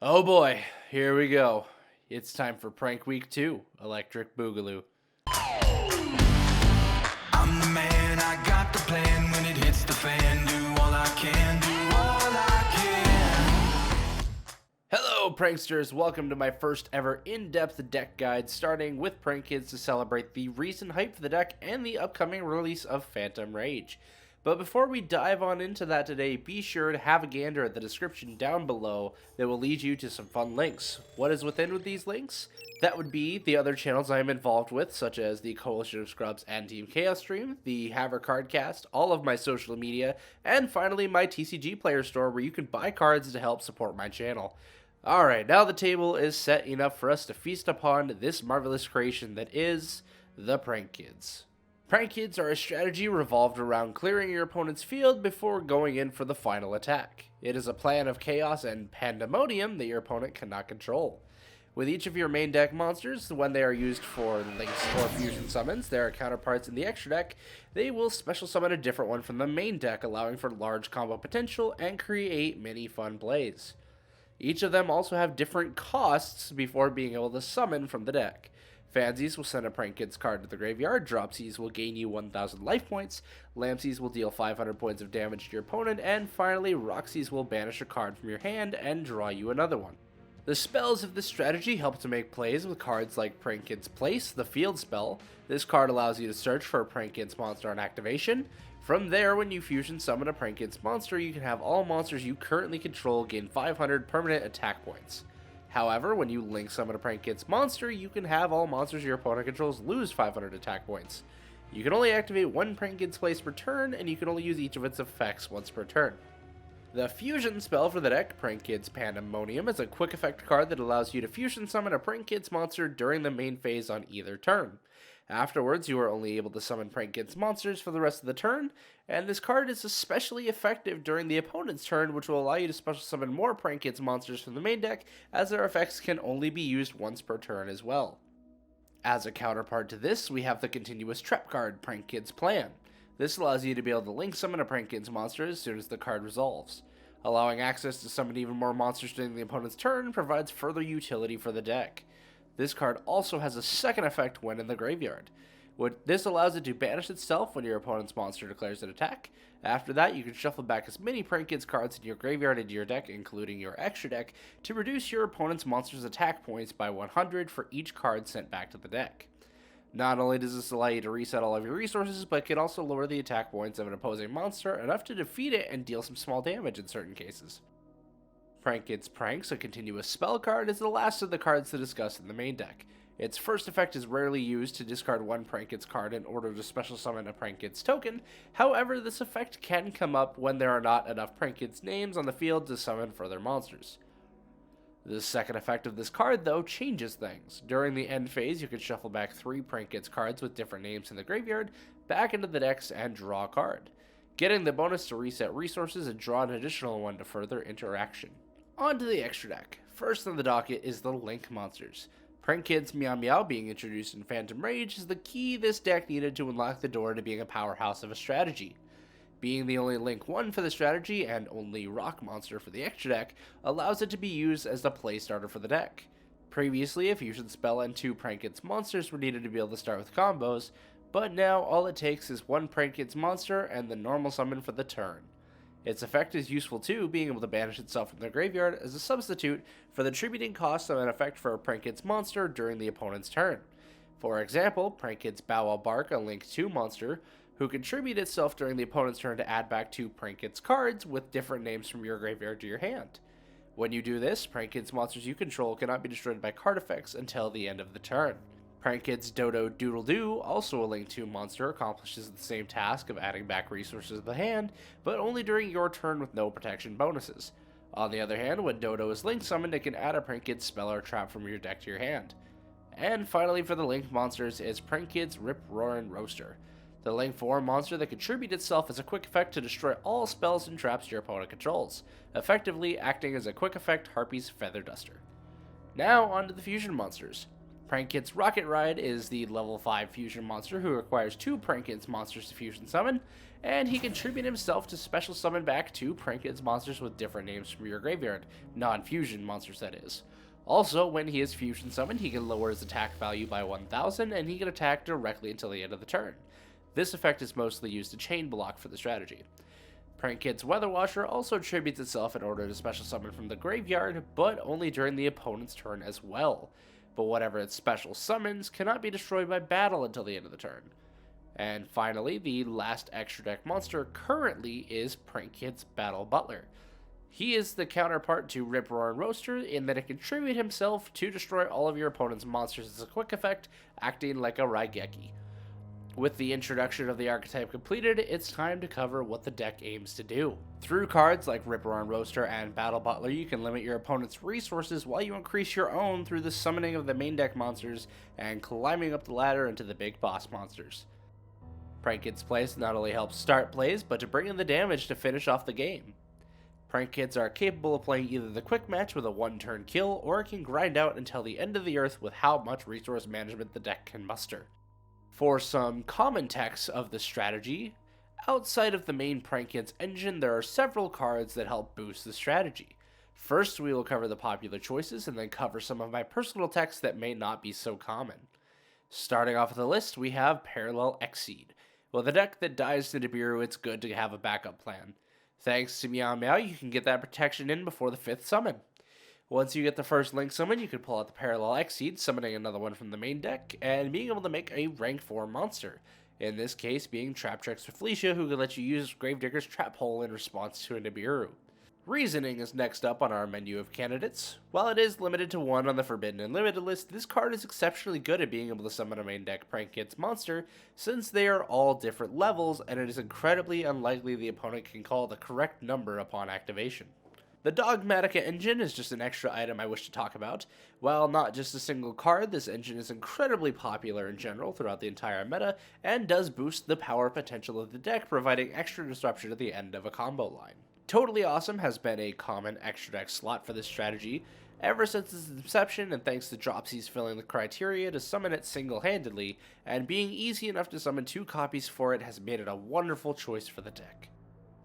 Oh boy, here we go. It's time for prank week 2, Electric Boogaloo. I'm the man, I got the plan. When it hits the fan, do all I can, do all I can. Hello pranksters, welcome to my first ever in-depth deck guide, starting with Prank Kids to celebrate the recent hype for the deck and the upcoming release of Phantom Rage. But before we dive on into that today, be sure to have a gander at the description down below that will lead you to some fun links. What is within with these links? That would be the other channels I am involved with, such as the Coalition of Scrubs and Team Chaos stream, the Haver Cardcast, all of my social media, and finally my TCG player store where you can buy cards to help support my channel. Alright, now the table is set enough for us to feast upon this marvelous creation that is the Prank Kids. Prank Kids are a strategy revolved around clearing your opponent's field before going in for the final attack. It is a plan of chaos and pandemonium that your opponent cannot control. With each of your main deck monsters, when they are used for links or fusion summons, their counterparts in the extra deck, they will special summon a different one from the main deck, allowing for large combo potential and create many fun plays. Each of them also have different costs before being able to summon from the deck. Fansies will send a Prank Kids card to the graveyard, Dropsies will gain you 1000 life points, Lampsies will deal 500 points of damage to your opponent, and finally Roxies will banish a card from your hand and draw you another one. The spells of this strategy help to make plays with cards like Prank Kids Place, the field spell. This card allows you to search for a Prank Kids monster on activation. From there, when you fusion summon a Prank Kids monster, you can have all monsters you currently control gain 500 permanent attack points. However, when you link summon a Prank Kids monster, you can have all monsters your opponent controls lose 500 attack points. You can only activate one Prank Kids Place per turn, and you can only use each of its effects once per turn. The fusion spell for the deck, Prank Kids Pandemonium, is a quick effect card that allows you to fusion summon a Prank Kids monster during the main phase on either turn. Afterwards, you are only able to summon Prank Kids monsters for the rest of the turn, and this card is especially effective during the opponent's turn, which will allow you to special summon more Prank Kids monsters from the main deck, as their effects can only be used once per turn as well. As a counterpart to this, we have the continuous trap card, Prank Kids Plan. This allows you to be able to link summon a Prank Kids monster as soon as the card resolves. Allowing access to summon even more monsters during the opponent's turn provides further utility for the deck. This card also has a second effect when in the graveyard. This allows it to banish itself when your opponent's monster declares an attack. After that, you can shuffle back as many Prank Kids cards in your graveyard into your deck, including your extra deck, to reduce your opponent's monster's attack points by 100 for each card sent back to the deck. Not only does this allow you to reset all of your resources, but it can also lower the attack points of an opposing monster enough to defeat it and deal some small damage in certain cases. Prank Kids Pranks, a continuous spell card, is the last of the cards to discuss in the main deck. Its first effect is rarely used to discard one Prank Kids card in order to special summon a Prank Kids token. However, this effect can come up when there are not enough Prank Kids names on the field to summon further monsters. The second effect of this card, though, changes things. During the end phase, you can shuffle back 3 Prank Kids cards with different names in the graveyard back into the decks and draw a card, getting the bonus to reset resources and draw an additional one to further interaction. On to the extra deck. First on the docket is the Link monsters. Prank Kids Meow Meow being introduced in Phantom Rage is the key this deck needed to unlock the door to being a powerhouse of a strategy. Being the only Link 1 for the strategy and only Rock monster for the extra deck allows it to be used as the play starter for the deck. Previously, a fusion spell and 2 Prank Kids monsters were needed to be able to start with combos, but now all it takes is 1 Prank Kids monster and the normal summon for the turn. Its effect is useful too, being able to banish itself from the graveyard as a substitute for the tributing cost of an effect for a Prank Kids monster during the opponent's turn. For example, Prank Kids Bow Wow Bark, a Link 2 monster, who contribute itself during the opponent's turn to add back 2 Prank Kids cards with different names from your graveyard to your hand. When you do this, Prank Kids monsters you control cannot be destroyed by card effects until the end of the turn. Prank Kids Dodo Doodle Doo, also a Link 2 monster, accomplishes the same task of adding back resources to the hand, but only during your turn with no protection bonuses. On the other hand, when Dodo is Link summoned, it can add a Prank Kids spell or trap from your deck to your hand. And finally for the Link monsters is Prank Kids Rip Roarin' Roaster, the Link 4 monster that contributes itself as a quick effect to destroy all spells and traps your opponent controls, effectively acting as a quick effect Harpy's Feather Duster. Now onto the fusion monsters. Prankit's Rocket Ride is the level 5 fusion monster who requires 2 Prankit's monsters to fusion summon, and he can tribute himself to special summon back 2 Prankit's monsters with different names from your graveyard, non-fusion monsters that is. Also, when he is fusion summoned, he can lower his attack value by 1000, and he can attack directly until the end of the turn. This effect is mostly used to chain block for the strategy. Prankit's Weather Washer also tributes itself in order to special summon from the graveyard, but only during the opponent's turn as well. But whatever its special summons cannot be destroyed by battle until the end of the turn. And finally, the last extra deck monster currently is Prankit's Battle Butler. He is the counterpart to Rip Roaring Roaster in that it can tribute himself to destroy all of your opponent's monsters as a quick effect, acting like a Raigeki. With the introduction of the archetype completed, it's time to cover what the deck aims to do. Through cards like Rip Roaring Roaster and Battle Butler, you can limit your opponent's resources while you increase your own through the summoning of the main deck monsters and climbing up the ladder into the big boss monsters. Prankit's place not only helps start plays, but to bring in the damage to finish off the game. Prankits are capable of playing either the quick match with a one-turn kill, or it can grind out until the end of the earth with how much resource management the deck can muster. For some common texts of the strategy, outside of the main Prankits engine, there are several cards that help boost the strategy. First, we will cover the popular choices, and then cover some of my personal texts that may not be so common. Starting off with the list, we have Parallel Exceed. With a deck that dies to Nibiru, it's good to have a backup plan. Thanks to Meow Meow, you can get that protection in before the 5th summon. Once you get the first Link summon, you can pull out the Parallel Exceed, summoning another one from the main deck, and being able to make a rank 4 monster. In this case, being Traptrix with Felicia, who can let you use Gravedigger's Trap Hole in response to a Nibiru. Reasoning is next up on our menu of candidates. While it is limited to 1 on the Forbidden and Limited list, this card is exceptionally good at being able to summon a main deck Prankits monster, since they are all different levels, and it is incredibly unlikely the opponent can call the correct number upon activation. The Dogmatica engine is just an extra item I wish to talk about. While not just a single card, this engine is incredibly popular in general throughout the entire meta, and does boost the power potential of the deck, providing extra disruption at the end of a combo line. Totally Awesome has been a common extra deck slot for this strategy ever since its inception, and thanks to Dropsies filling the criteria to summon it single-handedly, and being easy enough to summon 2 copies for it has made it a wonderful choice for the deck.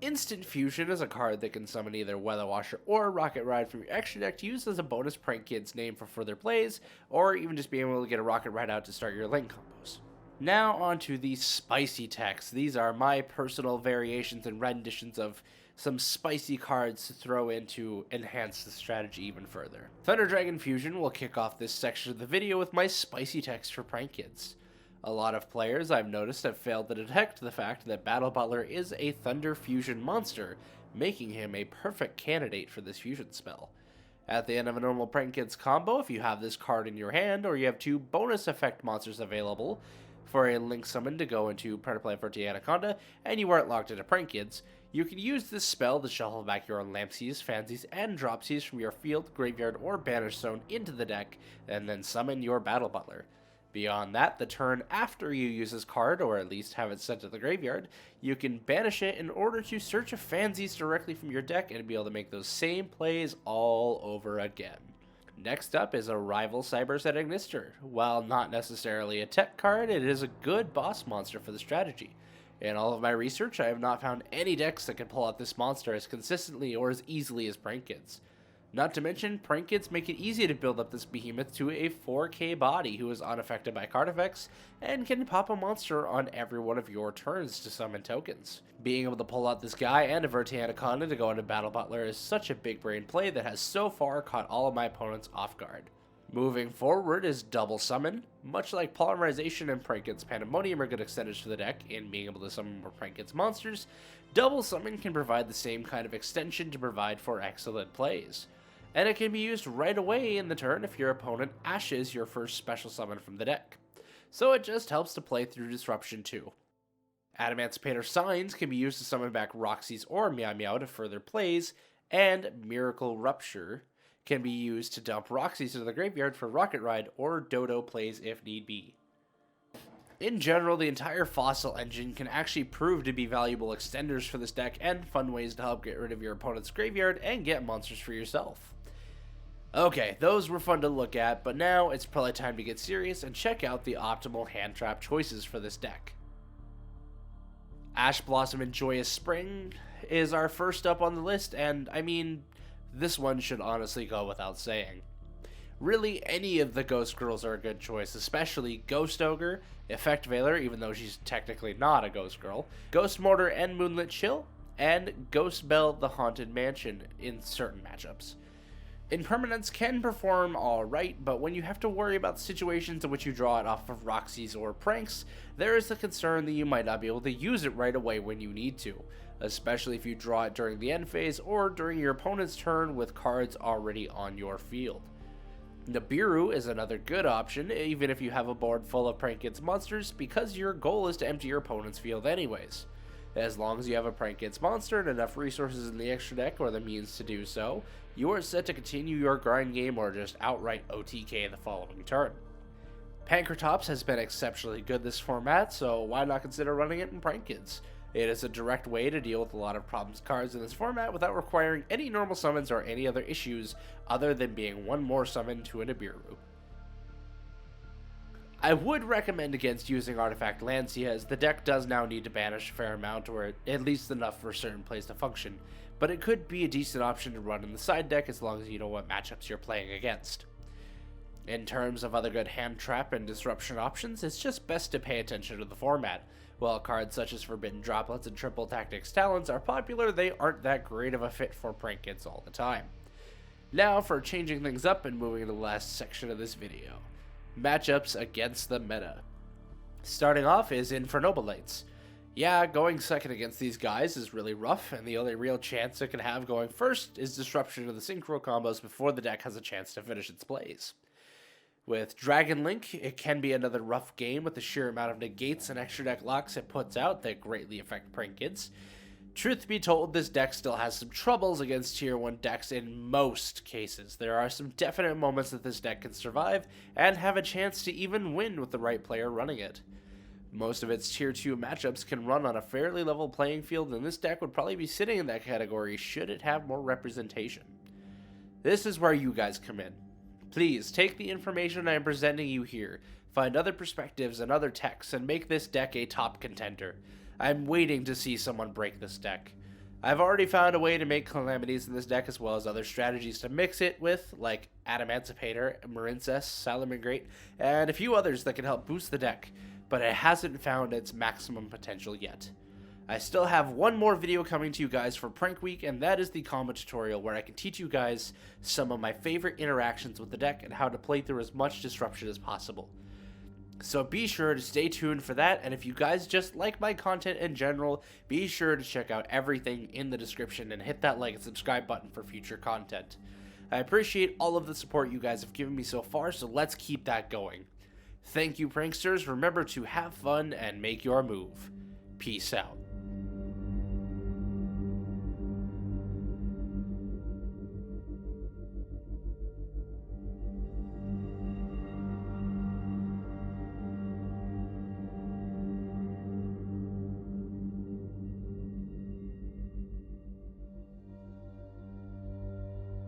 Instant Fusion is a card that can summon either Weather Washer or Rocket Ride from your extra deck to use as a bonus Prankid's name for further plays, or even just being able to get a Rocket Ride out to start your Link combos. Now on to the spicy texts. These are my personal variations and renditions of some spicy cards to throw in to enhance the strategy even further. Thunder Dragon Fusion will kick off this section of the video with my spicy text for Prankkids. A lot of players I've noticed have failed to detect the fact that Battle Butler is a Thunder Fusion monster, making him a perfect candidate for this fusion spell. At the end of a normal Prankkids combo, if you have this card in your hand, or you have 2 bonus effect monsters available for a Link summon to go into Predaplay for Anaconda, and you aren't locked into Prankkids, you can use this spell to shuffle back your own Lampsies, Fansies, and Dropsies from your field, graveyard, or banish zone into the deck, and then summon your Battle Butler. Beyond that, the turn after you use this card, or at least have it sent to the graveyard, you can banish it in order to search a Fansies directly from your deck and be able to make those same plays all over again. Next up is a Rival Cyberset Ignister. While not necessarily a tech card, it is a good boss monster for the strategy. In all of my research, I have not found any decks that can pull out this monster as consistently or as easily as Prankkids. Not to mention, Prankkids make it easy to build up this behemoth to a 4K body who is unaffected by card effects, and can pop a monster on every one of your turns to summon tokens. Being able to pull out this guy and a Anaconda to go into Battle Butler is such a big brain play that has so far caught all of my opponents off guard. Moving forward is Double Summon. Much like Polymerization and Prankkids Pandemonium are good extenders for the deck in being able to summon more Prankkids monsters, Double Summon can provide the same kind of extension to provide for excellent plays. And it can be used right away in the turn if your opponent ashes your first special summon from the deck. So it just helps to play through Disruption too. Adamancipator Signs can be used to summon back Roxy's or Meow Meow to further plays, and Miracle Rupture can be used to dump Roxy's into the graveyard for Rocket Ride or Dodo plays if need be. In general, the entire Fossil engine can actually prove to be valuable extenders for this deck and fun ways to help get rid of your opponent's graveyard and get monsters for yourself. Okay, those were fun to look at, but now it's probably time to get serious and check out the optimal hand trap choices for this deck. Ash Blossom and Joyous Spring is our first up on the list, and I mean, this one should honestly go without saying. Really, any of the Ghost Girls are a good choice, especially Ghost Ogre, Effect Veiler, even though she's technically not a Ghost Girl, Ghost Mortar and Moonlit Chill, and Ghost Belle the Haunted Mansion in certain matchups. Impermanence can perform alright, but when you have to worry about situations in which you draw it off of Roxy's or Pranks, there is the concern that you might not be able to use it right away when you need to, especially if you draw it during the end phase or during your opponent's turn with cards already on your field. Nibiru is another good option, even if you have a board full of Prank Kids monsters, because your goal is to empty your opponent's field anyways. As long as you have a Prank Kids monster and enough resources in the extra deck or the means to do so, you are set to continue your grind game or just outright OTK the following turn. Pankratops has been exceptionally good this format, so why not consider running it in Prank Kids? It is a direct way to deal with a lot of problems cards in this format without requiring any normal summons or any other issues other than being one more summon to a Nibiru. I would recommend against using Artifact Lancia, as the deck does now need to banish a fair amount, or at least enough for certain plays to function, but it could be a decent option to run in the side deck as long as you know what matchups you're playing against. In terms of other good hand trap and disruption options, it's just best to pay attention to the format. While cards such as Forbidden Droplets and Triple Tactics Talons are popular, they aren't that great of a fit for Prank Kids all the time. Now for changing things up and moving to the last section of this video. Matchups against the meta. Starting off is Infernobolites. Yeah, going second against these guys is really rough, and the only real chance it can have going first is disruption of the synchro combos before the deck has a chance to finish its plays. With Dragon Link, it can be another rough game with the sheer amount of negates and extra deck locks it puts out that greatly affect Prank Kids. Truth be told, this deck still has some troubles against tier 1 decks in most cases. There are some definite moments that this deck can survive and have a chance to even win with the right player running it. Most of its tier 2 matchups can run on a fairly level playing field, and this deck would probably be sitting in that category should it have more representation. This is where you guys come in. Please take the information I am presenting you here, find other perspectives and other techs, and make this deck a top contender. I'm waiting to see someone break this deck. I've already found a way to make calamities in this deck as well as other strategies to mix it with, like Adamancipator, Marincess, Salamangreat, and a few others that can help boost the deck, but it hasn't found its maximum potential yet. I still have one more video coming to you guys for Prank Week, and that is the combo tutorial where I can teach you guys some of my favorite interactions with the deck and how to play through as much disruption as possible. So be sure to stay tuned for that, and if you guys just like my content in general, be sure to check out everything in the description and hit that like and subscribe button for future content. I appreciate all of the support you guys have given me so far, so let's keep that going. Thank you, pranksters. Remember to have fun and make your move. Peace out.